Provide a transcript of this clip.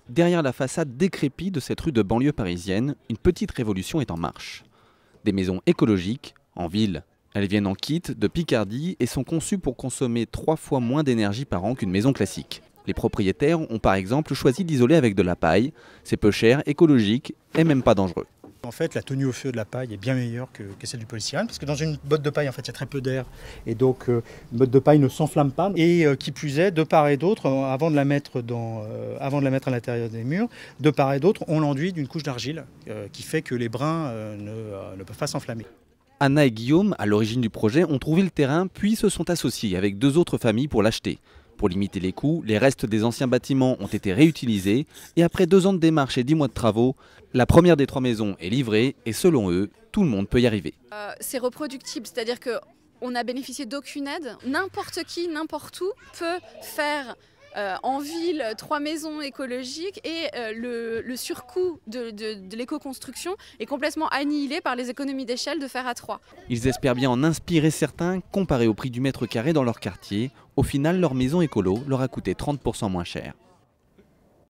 Derrière la façade décrépite de cette rue de banlieue parisienne, une petite révolution est en marche. Des maisons écologiques, en ville. Elles viennent en kit de Picardie et sont conçues pour consommer 3 fois moins d'énergie par an qu'une maison classique. Les propriétaires ont par exemple choisi d'isoler avec de la paille. C'est peu cher, écologique et même pas dangereux. En fait, la tenue au feu de la paille est bien meilleure que celle du polystyrène, parce que dans une botte de paille, en fait, il y a très peu d'air, et donc une botte de paille ne s'enflamme pas. Et qui plus est, de part et d'autre, avant de la mettre à l'intérieur des murs, de part et d'autre, on l'enduit d'une couche d'argile, qui fait que les brins ne peuvent pas s'enflammer. Anna et Guillaume, à l'origine du projet, ont trouvé le terrain puis se sont associés avec 2 autres familles pour l'acheter. Pour limiter les coûts, les restes des anciens bâtiments ont été réutilisés et après 2 ans de démarches et 10 mois de travaux, la première des 3 maisons est livrée et selon eux, tout le monde peut y arriver. C'est reproductible, c'est-à-dire qu'on n'a bénéficié d'aucune aide. N'importe qui, n'importe où peut faire en ville 3 maisons écologiques et le surcoût de l'éco-construction est complètement annihilé par les économies d'échelle de faire à 3. Ils espèrent bien en inspirer certains comparé au prix du mètre carré dans leur quartier. Au final, leur maison écolo leur a coûté 30% moins cher.